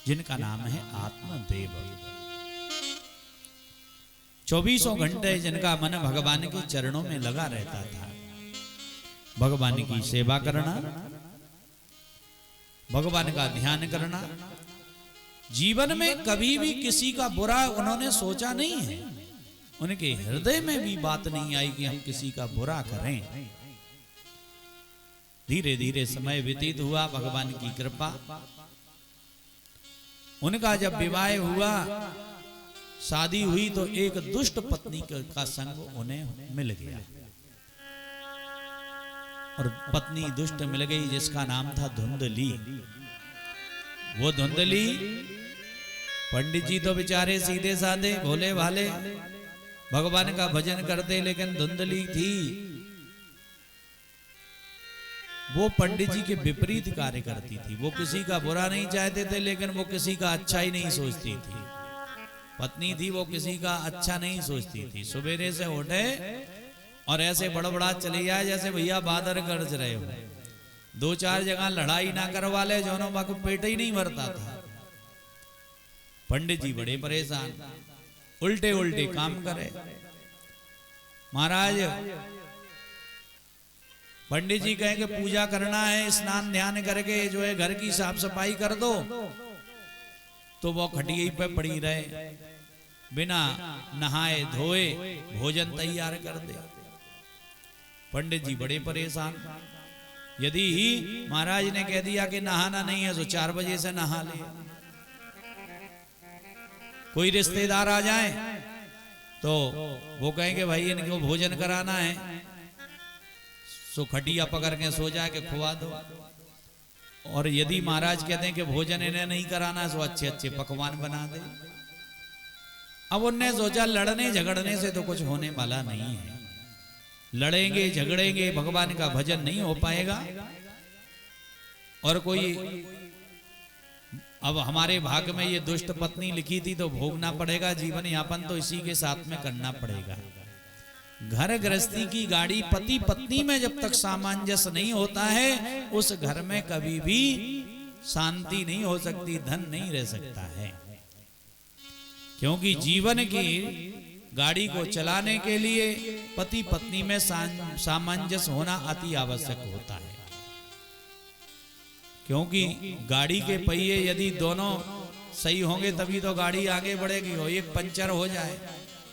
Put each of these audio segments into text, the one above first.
जिनका नाम है आत्मदेव। 24 घंटे जिनका मन भगवान के चरणों में लगा रहता था। भगवान की सेवा करना, भगवान का ध्यान करना। जीवन में कभी भी किसी का बुरा उन्होंने सोचा नहीं है। उनके हृदय में भी बात नहीं आई कि हम किसी का बुरा करें। धीरे धीरे समय व्यतीत हुआ, भगवान की कृपा। उनका जब विवाह हुआ, शादी हुई, तो एक दुष्ट पत्नी का संग उन्हें मिल गया। और पत्नी दुष्ट मिल गई जिसका नाम था धुंधली। वो धुंधली, पंडित जी तो बेचारे सीधे साधे भोले भाले भगवान का भजन करते, लेकिन धुंधली थी वो पंडित जी के विपरीत कार्य करती थी। वो किसी का बुरा नहीं चाहते थे, लेकिन वो किसी का अच्छा ही नहीं सोचती थी। पत्नी थी, वो किसी का अच्छा नहीं सोचती थी। सवेरे से उठे और ऐसे बड़बड़ा चली जाए जैसे भैया बादर गरज रहे हो। 2-4 जगह लड़ाई ना करवा ले, जोनों बाको पेट ही नहीं भरता था। पंडित जी बड़े परेशान, उल्टे उल्टे काम करे। महाराज पंडित जी कहें कि पूजा करना है, स्नान ध्यान करके जो है घर की साफ सफाई कर दो, तो वो खटिया पे पड़ी रहे, बिना नहाए धोए भोजन तैयार कर दे। पंडित जी बड़े परेशान। यदि ही महाराज ने कह दिया कि नहाना नहीं है तो 4 बजे से नहा ले। कोई रिश्तेदार आ जाए तो वो कहेंगे भाई इनको भोजन कराना है, सो खटिया पकड़ के सो जाए के खुआ दो। और यदि महाराज कहते हैं कि भोजन इन्हें नहीं कराना है, तो अच्छे अच्छे पकवान बना दे। अब उनने सोचा लड़ने झगड़ने से तो कुछ होने वाला नहीं है। लड़ेंगे झगड़ेंगे भगवान का भजन नहीं हो पाएगा। और कोई, अब हमारे भाग में ये दुष्ट पत्नी लिखी थी तो भोगना पड़ेगा। जीवन यापन तो इसी के साथ में करना पड़ेगा। घर गृहस्थी की गाड़ी पति पत्नी में जब तक सामंजस्य नहीं होता है, उस घर में कभी भी शांति नहीं हो सकती, धन नहीं रह सकता है। क्योंकि जीवन की गाड़ी को चलाने के लिए पति पत्नी में सामंजस्य होना अति आवश्यक होता है। क्योंकि गाड़ी के पहिए यदि दोनों सही होंगे तभी तो गाड़ी आगे बढ़ेगी। हो एक पंचर हो जाए,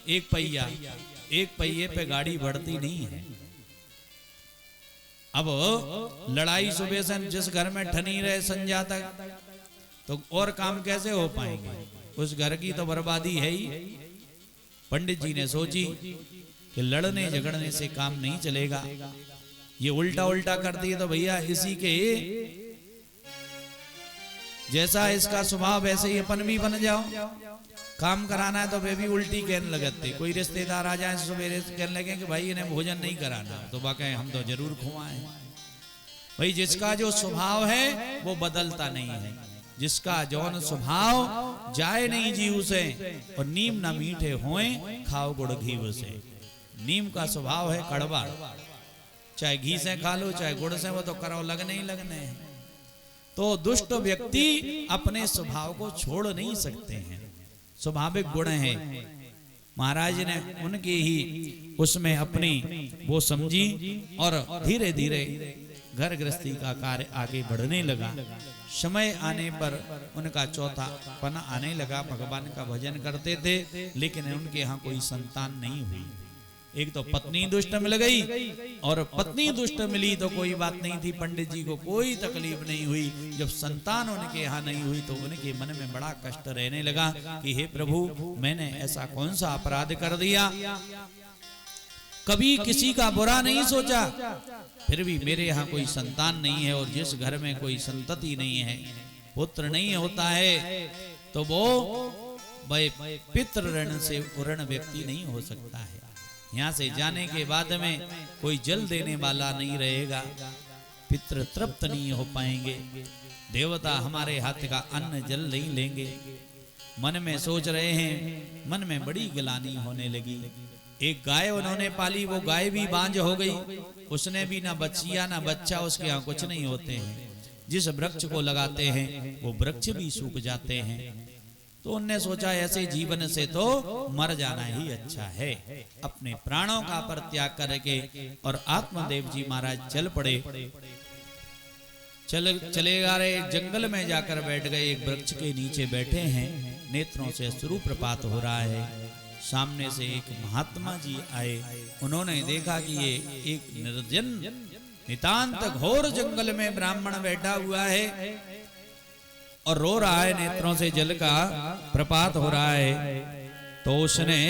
एक पहिए पे गाड़ी बढ़ती नहीं है। अब लड़ाई सुबह से जिस घर में ठनी रहे संध्या तक, तो और काम कैसे हो पाएंगे? उस घर की तो बर्बादी है ही। पंडित जी ने सोची कि लड़ने झगड़ने से काम नहीं चलेगा। ये उल्टा उल्टा करती है तो भैया इसी के जैसा इसका स्वभाव वैसे ही अपन भी बन जाओ। काम कराना है तो वे भी उल्टी कहने लगते। कोई रिश्तेदार आ जाए सवेरे कहने लगे कि भाई इन्हें भोजन नहीं कराना, तो बाकी हम तो जरूर खुआएं। भाई जिसका जो स्वभाव है वो बदलता नहीं है। जिसका जौन स्वभाव जाए नहीं जीव से, और नीम न मीठे होए खाओ गुड़ घीव से। नीम का स्वभाव है कड़वा, चाहे घी से खा लो चाहे गुड़ से, वो तो करो लगने ही लगने हैं। तो दुष्ट व्यक्ति अपने स्वभाव को छोड़ नहीं सकते हैं, स्वाभाविक गुण है। महाराज ने उनकी ही उसमें अपनी वो समझी और धीरे धीरे घर गृहस्थी का कार्य आगे बढ़ने लगा। समय आने पर उनका चौथा पना आने लगा। भगवान का भजन करते थे, लेकिन उनके यहाँ कोई संतान नहीं हुई। एक तो पत्नी दुष्ट मिल गई, और पत्नी दुष्ट मिली तो कोई बात नहीं थी, पंडित जी को कोई तकलीफ नहीं हुई। जब संतान उनके यहाँ नहीं हुई तो उनके मन में बड़ा कष्ट रहने लगा कि हे प्रभु, मैंने ऐसा कौन सा अपराध कर दिया? कभी किसी का बुरा नहीं सोचा, फिर भी मेरे यहाँ कोई संतान नहीं है। और जिस घर में कोई संतति नहीं है, पुत्र नहीं होता है, तो वो पितृ ऋण से ऋण व्यक्ति नहीं हो सकता है। यहाँ से जाने के बाद में कोई जल देने वाला नहीं रहेगा, पितृ तृप्त नहीं हो पाएंगे, देवता हमारे हाथ का अन्न जल नहीं लेंगे। मन में सोच रहे हैं, मन में बड़ी गिलानी होने लगी। एक गाय उन्होंने पाली, वो गाय भी बांझ हो गई। उसने भी ना बच्चिया ना बच्चा, उसके यहाँ कुछ नहीं होते हैं। जिस वृक्ष को लगाते हैं वो वृक्ष भी सूख जाते हैं। तो उनने सोचा ऐसे जीवन से तो मर जाना ही अच्छा है। अपने प्राणों का परित्याग करके और आत्मदेव जी महाराज चल पड़े। चलेगा रे जंगल में जाकर बैठ गए, एक वृक्ष के नीचे बैठे हैं। नेत्रों से अश्रु प्रपात हो रहा है। सामने से एक महात्मा जी आए। उन्होंने देखा कि ये एक निर्जन नितांत घोर जंगल में ब्राह्मण बैठा हुआ है और रो रहा है, नेत्रों से जल का प्रपात हो रहा है। तो उसने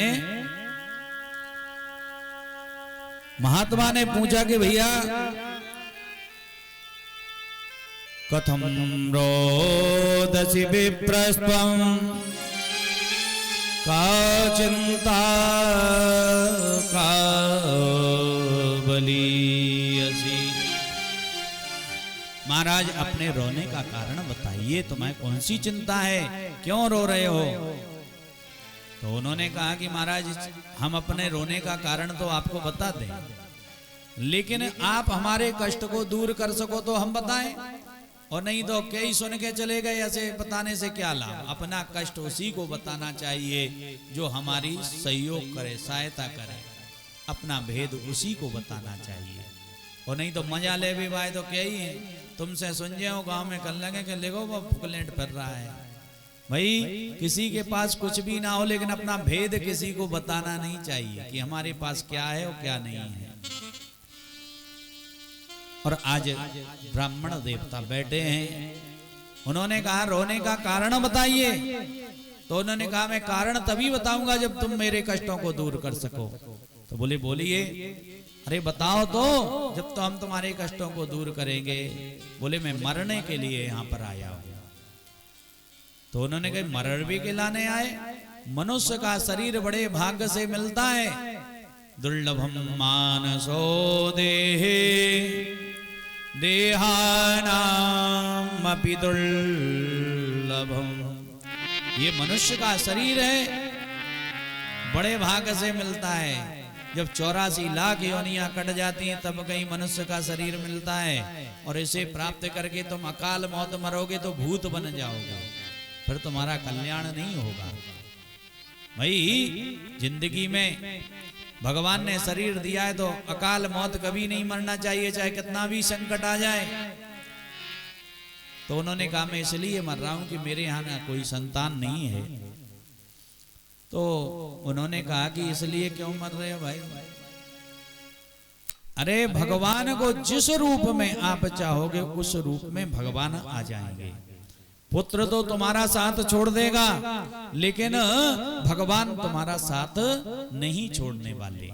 महात्मा ने पूछा कि भैया कथम रोदसी विप्रस्त्वं का चिंता का बलीयसी। महाराज अपने रोने का कारण बताइए, तुम्हें कौन सी चिंता है, क्यों रो रहे हो? तो उन्होंने कहा कि महाराज हम अपने रोने का कारण तो आपको बता दें, लेकिन आप हमारे कष्ट को दूर कर सको तो हम बताएं, और नहीं तो कई सुन के चले गए, ऐसे बताने से क्या लाभ। अपना कष्ट उसी को बताना चाहिए जो हमारी सहयोग करे, सहायता करे। अपना भेद उसी को बताना चाहिए, और नहीं तो मजा ले भी भाई तो क्या ही है। तुमसे सुन जाओ गांव में कर लगे कि देखो वो फुकलेट फिर रहा है। भाई किसी के पास कुछ भी ना हो, लेकिन अपना भेद किसी को बताना नहीं चाहिए कि हमारे पास क्या है और क्या नहीं है। और आज ब्राह्मण देवता बैठे हैं, उन्होंने कहा रोने का कारण बताइए। तो उन्होंने कहा मैं कारण तभी बताऊंगा जब तुम मेरे कष्टों को दूर कर सको। तो बोले बोलिए। अरे बताओ तो, जब तो हम तुम्हारे कष्टों को दूर करेंगे। बोले मैं मरने के लिए यहाँ पर आया हूँ। तो उन्होंने कहा मरण भी के लाने आए? मनुष्य का शरीर बड़े भाग्य से मिलता है। दुर्लभम मानसो देहे देहानाम अपि दुर्लभम। ये मनुष्य का शरीर है, बड़े भाग्य से मिलता है। जब 84 लाख योनियां कट जाती हैं तब कहीं मनुष्य का शरीर मिलता है, और इसे प्राप्त करके तुम अकाल मौत मरोगे तो भूत बन जाओगे, फिर तुम्हारा कल्याण नहीं होगा। भाई जिंदगी में भगवान ने शरीर दिया है तो अकाल मौत कभी नहीं मरना चाहिए, चाहे कितना भी संकट आ जाए। तो उन्होंने कहा मैं इसलिए मर रहा हूं कि मेरे यहाँ ना कोई संतान नहीं है। तो उन्होंने कहा कि इसलिए क्यों मर रहे हो भाई? अरे भगवान को जिस रूप में आप चाहोगे उस रूप में भगवान आ जाएंगे। पुत्र तो तुम्हारा साथ छोड़ देगा, लेकिन भगवान तुम्हारा साथ नहीं छोड़ने वाले।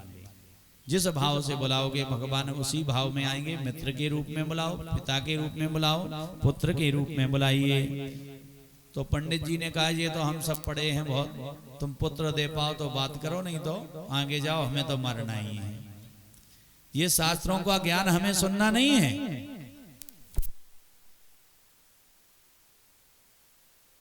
जिस भाव से बुलाओगे भगवान उसी भाव में आएंगे। मित्र के रूप में बुलाओ, पिता के रूप में बुलाओ, पुत्र के रूप में बुलाइए। तो पंडित जी ने कहा ये तो हम सब पढ़े हैं बहुत, तुम पुत्र दे पाओ तो बात करो, नहीं तो आगे जाओ, हमें तो मरना ही है। ये शास्त्रों का ज्ञान हमें सुनना नहीं है।